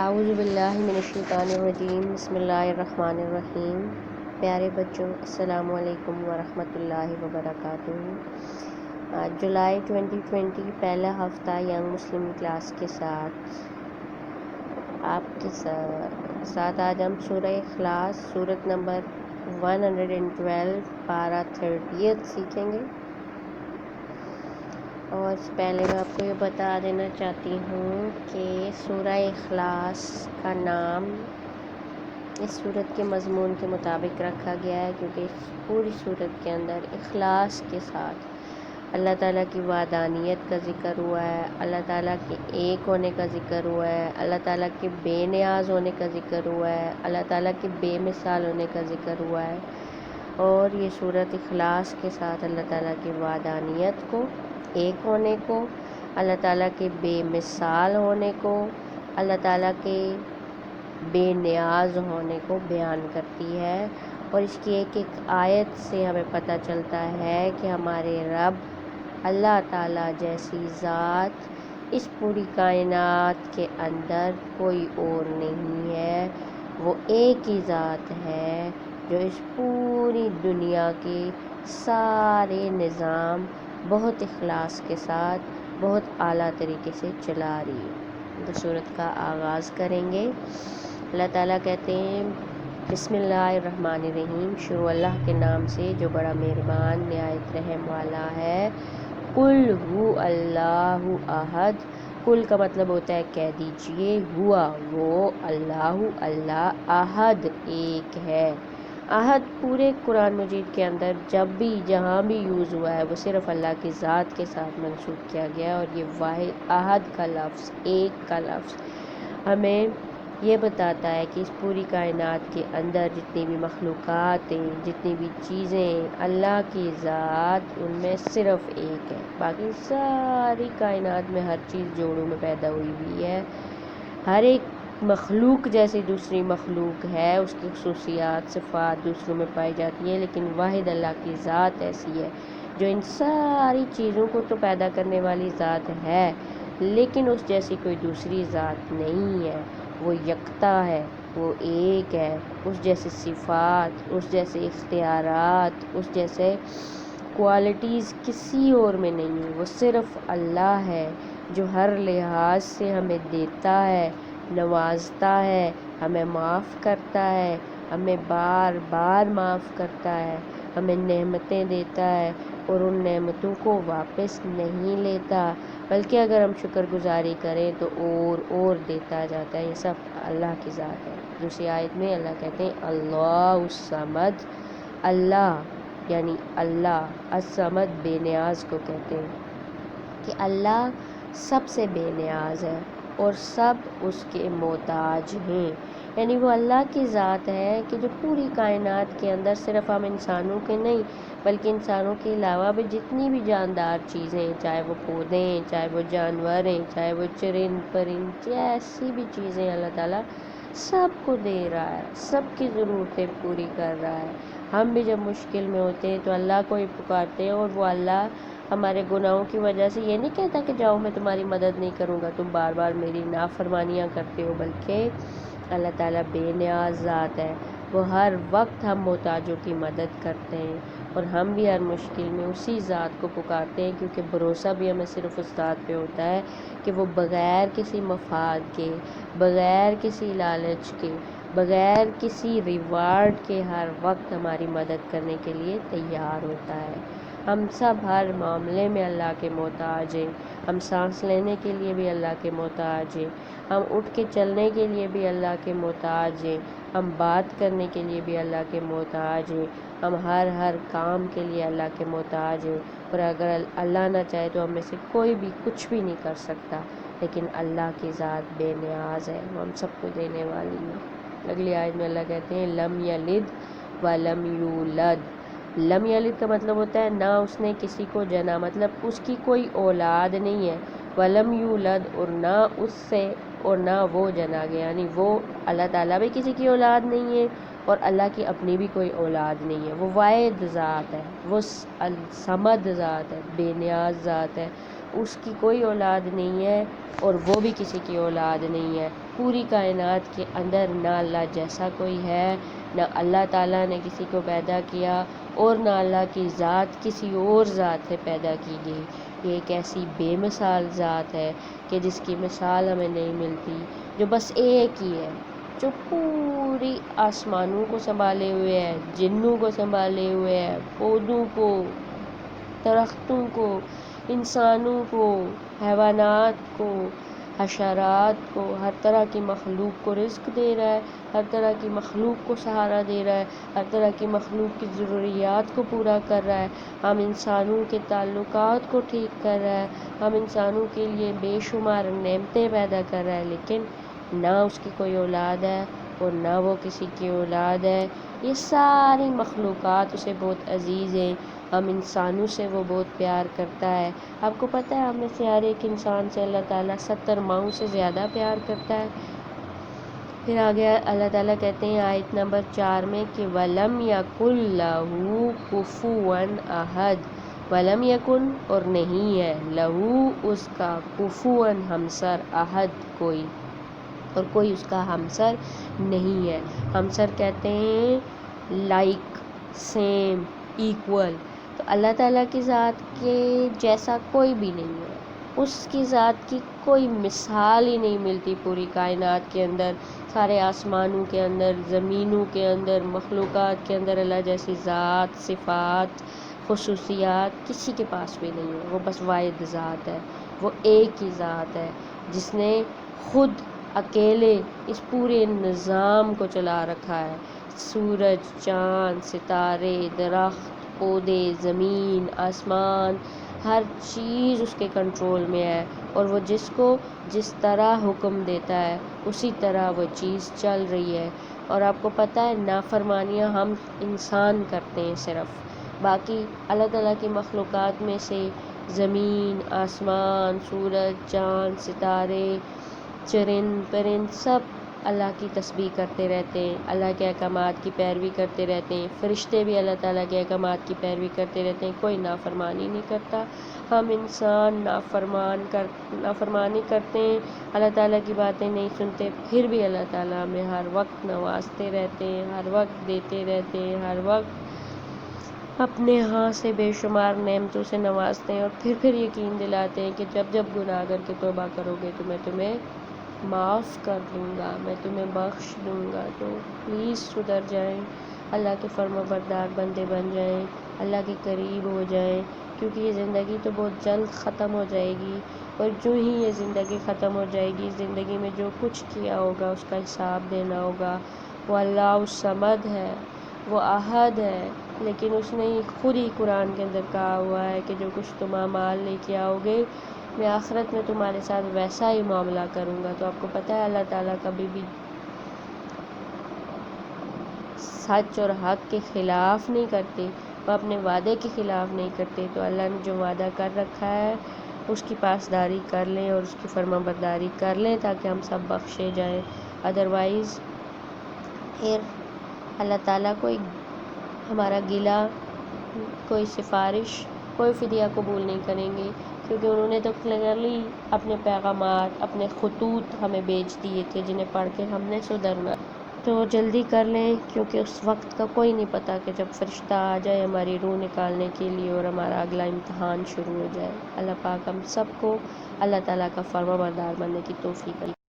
اعوذ باللہ من الشیطان الرجیم، بسم اللہ الرحمن الرحیم۔ پیارے بچوں، السلام علیکم ورحمۃ اللہ وبرکاتہ۔ جولائی 2020 پہلا ہفتہ ینگ مسلم کلاس کے ساتھ آپ کے ساتھ آج ہم سورہ اخلاص سورت نمبر 112 پارہ 30 سیکھیں گے۔ اور اس پہلے میں آپ کو یہ بتا دینا چاہتی ہوں کہ سورہ اخلاص کا نام اس سورت کے مضمون کے مطابق رکھا گیا ہے، کیونکہ اس پوری سورت کے اندر اخلاص کے ساتھ اللہ تعالیٰ کی وحدانیت کا ذکر ہوا ہے، اللہ تعالیٰ کے ایک ہونے کا ذکر ہوا ہے، اللہ تعالیٰ کے بے نیاز ہونے کا ذکر ہوا ہے، اللہ تعالیٰ کے بے مثال ہونے کا ذکر ہوا ہے۔ اور یہ سورت اخلاص کے ساتھ اللہ تعالیٰ کی وحدانیت کو، ایک ہونے کو، اللہ تعالیٰ کے بے مثال ہونے کو، اللہ تعالیٰ کے بے نیاز ہونے کو بیان کرتی ہے۔ اور اس کی ایک ایک آیت سے ہمیں پتہ چلتا ہے کہ ہمارے رب اللہ تعالیٰ جیسی ذات اس پوری کائنات کے اندر کوئی اور نہیں ہے۔ وہ ایک ہی ذات ہے جو اس پوری دنیا کے سارے نظام بہت اخلاص کے ساتھ بہت اعلیٰ طریقے سے چلا رہی ہے۔ تو سورت کا آغاز کریں گے۔ اللہ تعالیٰ کہتے ہیں بسم اللہ الرحمن الرحیم، شروع اللہ کے نام سے جو بڑا مہربان نہایت رحم والا ہے۔ قل ہو اللہ احد، قل کا مطلب ہوتا ہے کہہ دیجئے، ہوا وہ، اللہ اللہ، احد ایک ہے۔ احد پورے قرآن مجید کے اندر جب بھی جہاں بھی یوز ہوا ہے وہ صرف اللہ کی ذات کے ساتھ منسوب کیا گیا ہے، اور یہ واحد احد کا لفظ، ایک کا لفظ ہمیں یہ بتاتا ہے کہ اس پوری کائنات کے اندر جتنی بھی مخلوقات ہیں، جتنی بھی چیزیں ہیں، اللہ کی ذات ان میں صرف ایک ہے۔ باقی ساری کائنات میں ہر چیز جوڑوں میں پیدا ہوئی ہوئی ہے، ہر ایک مخلوق جیسے دوسری مخلوق ہے، اس کی خصوصیات صفات دوسروں میں پائی جاتی ہیں، لیکن واحد اللہ کی ذات ایسی ہے جو ان ساری چیزوں کو تو پیدا کرنے والی ذات ہے، لیکن اس جیسی کوئی دوسری ذات نہیں ہے۔ وہ یکتا ہے، وہ ایک ہے، اس جیسے صفات، اس جیسے اختیارات، اس جیسے کوالٹیز کسی اور میں نہیں ہے۔ وہ صرف اللہ ہے جو ہر لحاظ سے ہمیں دیتا ہے، نوازتا ہے، ہمیں معاف کرتا ہے، ہمیں بار بار معاف کرتا ہے، ہمیں نعمتیں دیتا ہے اور ان نعمتوں کو واپس نہیں لیتا، بلکہ اگر ہم شکر گزاری کریں تو اور دیتا جاتا ہے۔ یہ سب اللہ کی ذات ہے۔ دوسری آیت میں اللہ کہتے ہیں اللہ الصمد، اللہ یعنی اللہ الصمد بے نیاز کو کہتے ہیں کہ اللہ سب سے بے نیاز ہے اور سب اس کے محتاج ہیں۔ یعنی وہ اللہ کی ذات ہے کہ جو پوری کائنات کے اندر صرف ہم انسانوں کے نہیں بلکہ انسانوں کے علاوہ بھی جتنی بھی جاندار چیزیں ہیں، چاہے وہ پودے ہیں، چاہے وہ جانور ہیں، چاہے وہ چرند پرند، جیسی بھی چیزیں اللہ تعالیٰ سب کو دے رہا ہے، سب کی ضرورتیں پوری کر رہا ہے۔ ہم بھی جب مشکل میں ہوتے ہیں تو اللہ کو ہی پکارتے ہیں، اور وہ اللہ ہمارے گناہوں کی وجہ سے یہ نہیں کہتا کہ جاؤ میں تمہاری مدد نہیں کروں گا، تم بار بار میری نافرمانیاں کرتے ہو، بلکہ اللہ تعالیٰ بے نیاز ذات ہے۔ وہ ہر وقت ہم محتاجوں کی مدد کرتے ہیں، اور ہم بھی ہر مشکل میں اسی ذات کو پکارتے ہیں، کیونکہ بھروسہ بھی ہمیں صرف اس ذات پہ ہوتا ہے کہ وہ بغیر کسی مفاد کے، بغیر کسی لالچ کے، بغیر کسی ریوارڈ کے ہر وقت ہماری مدد کرنے کے لیے تیار ہوتا ہے۔ ہم سب ہر معاملے میں اللہ کے محتاج ہیں۔ ہم سانس لینے کے لیے بھی اللہ کے محتاج ہیں، ہم اٹھ کے چلنے کے لیے بھی اللہ کے محتاج ہیں، ہم بات کرنے کے لیے بھی اللہ کے محتاج ہیں، ہم ہر کام کے لیے اللہ کے محتاج ہیں۔ اور اگر اللہ نہ چاہے تو ہم میں سے کوئی بھی کچھ بھی نہیں کر سکتا، لیکن اللہ کی ذات بے نیاز ہے، وہ ہم سب کو دینے والی ہے۔ اگلی آیت میں اللہ کہتے ہیں لم یلد ولم یولد۔ لم یلد کا مطلب ہوتا ہے نہ اس نے کسی کو جنا، مطلب اس کی کوئی اولاد نہیں ہے، ولم یولد اور نہ اس سے اور نہ وہ جنا گیا، یعنی وہ اللہ تعالیٰ بھی کسی کی اولاد نہیں ہے اور اللہ کی اپنی بھی کوئی اولاد نہیں ہے۔ وہ واحد ذات ہے، وہ صمد ذات ہے، بے نیاز ذات ہے، اس کی کوئی اولاد نہیں ہے اور وہ بھی کسی کی اولاد نہیں ہے۔ پوری کائنات کے اندر نہ اللہ جیسا کوئی ہے، نہ اللہ تعالیٰ نے کسی کو پیدا کیا، اور نہ اللہ کی ذات کسی اور ذات سے پیدا کی گئی۔ یہ ایک ایسی بے مثال ذات ہے کہ جس کی مثال ہمیں نہیں ملتی، جو بس ایک ہی ہے، جو پوری آسمانوں کو سنبھالے ہوئے ہے، جنوں کو سنبھالے ہوئے ہے، پودوں کو، درختوں کو، انسانوں کو، حیوانات کو، حشرات کو، ہر طرح کی مخلوق کو رزق دے رہا ہے، ہر طرح کی مخلوق کو سہارا دے رہا ہے، ہر طرح کی مخلوق کی ضروریات کو پورا کر رہا ہے، ہم انسانوں کے تعلقات کو ٹھیک کر رہا ہے، ہم انسانوں کے لیے بے شمار نعمتیں پیدا کر رہا ہے، لیکن نہ اس کی کوئی اولاد ہے اور نہ وہ کسی کی اولاد ہے۔ یہ ساری مخلوقات اسے بہت عزیز ہیں، ہم انسانوں سے وہ بہت پیار کرتا ہے۔ آپ کو پتہ ہے ہم میں سے ہر ایک انسان سے اللہ تعالیٰ 70 ماؤں سے زیادہ پیار کرتا ہے۔ پھر آگے اللہ تعالیٰ کہتے ہیں آیت نمبر 4 میں کہ وَلَمْ يَكُنْ لَهُ كُفُوًا أَحَدٌ، وَلَمْ يَكُنْ اور نہیں ہے، لَهُ اس کا، كُفُوًا ہمسر، احد کوئی، اور کوئی اس کا ہمسر نہیں ہے۔ ہمسر کہتے ہیں لائک، سیم، ایکول۔ تو اللہ تعالیٰ کی ذات کے جیسا کوئی بھی نہیں ہے، اس کی ذات کی کوئی مثال ہی نہیں ملتی پوری کائنات کے اندر، سارے آسمانوں کے اندر، زمینوں کے اندر، مخلوقات کے اندر اللہ جیسی ذات، صفات، خصوصیات کسی کے پاس بھی نہیں ہے۔ وہ بس واحد ذات ہے، وہ ایک ہی ذات ہے جس نے خود اکیلے اس پورے نظام کو چلا رکھا ہے۔ سورج، چاند، ستارے، درخت، پودے، زمین، آسمان، ہر چیز اس کے کنٹرول میں ہے، اور وہ جس کو جس طرح حکم دیتا ہے اسی طرح وہ چیز چل رہی ہے۔ اور آپ کو پتہ ہے نافرمانیاں ہم انسان کرتے ہیں صرف، باقی اللہ تعالیٰ کی مخلوقات میں سے زمین، آسمان، سورج، چاند، ستارے، چرند پرند سب اللہ کی تسبیح کرتے رہتے ہیں، اللہ کے احکامات کی پیروی کرتے رہتے ہیں۔ فرشتے بھی اللہ تعالیٰ کے احکامات کی پیروی کرتے رہتے ہیں، کوئی نافرمانی نہیں کرتا۔ ہم انسان نافرمانی کرتے ہیں، اللہ تعالیٰ کی باتیں نہیں سنتے، پھر بھی اللہ تعالیٰ ہمیں ہر وقت نوازتے رہتے ہیں، ہر وقت دیتے رہتے ہیں، ہر وقت اپنے ہاں سے بے شمار نعمتوں سے نوازتے ہیں، اور پھر یقین دلاتے ہیں کہ جب جب گناہ کر کے توبہ کرو گے تو میں تمہیں معاف کر دوں گا، میں تمہیں بخش دوں گا، تو پلیز سدھر جائیں، اللہ کے فرما بردار بندے بن جائیں، اللہ کے قریب ہو جائیں، کیونکہ یہ زندگی تو بہت جلد ختم ہو جائے گی، اور جو ہی یہ زندگی ختم ہو جائے گی، زندگی میں جو کچھ کیا ہوگا اس کا حساب دینا ہوگا۔ وہ اللہ الصمد ہے، وہ احد ہے، لیکن اس نے خود ہی قرآن کے اندر کہا ہوا ہے کہ جو کچھ تم اعمال لے کے آؤ گے میں آخرت میں تمہارے ساتھ ویسا ہی معاملہ کروں گا۔ تو آپ کو پتہ ہے اللہ تعالیٰ کبھی بھی سچ اور حق کے خلاف نہیں کرتے، وہ اپنے وعدے کے خلاف نہیں کرتے، تو اللہ نے جو وعدہ کر رکھا ہے اس کی پاسداری کر لیں اور اس کی فرما برداری کر لیں تاکہ ہم سب بخشے جائیں، ادروائز پھر اللہ تعالیٰ کوئی ہمارا گلہ، کوئی سفارش، کوئی فدیہ قبول نہیں کریں گے، کیونکہ انہوں نے تو کلیئرلی اپنے پیغامات، اپنے خطوط ہمیں بھیج دیے تھے جنہیں پڑھ کے ہم نے سدھرنا۔ تو جلدی کر لیں، کیونکہ اس وقت کا کوئی نہیں پتہ کہ جب فرشتہ آ جائے ہماری روح نکالنے کے لیے اور ہمارا اگلا امتحان شروع ہو جائے۔ اللہ پاک ہم سب کو اللہ تعالیٰ کا فرما بردار بننے کی توفیق دے۔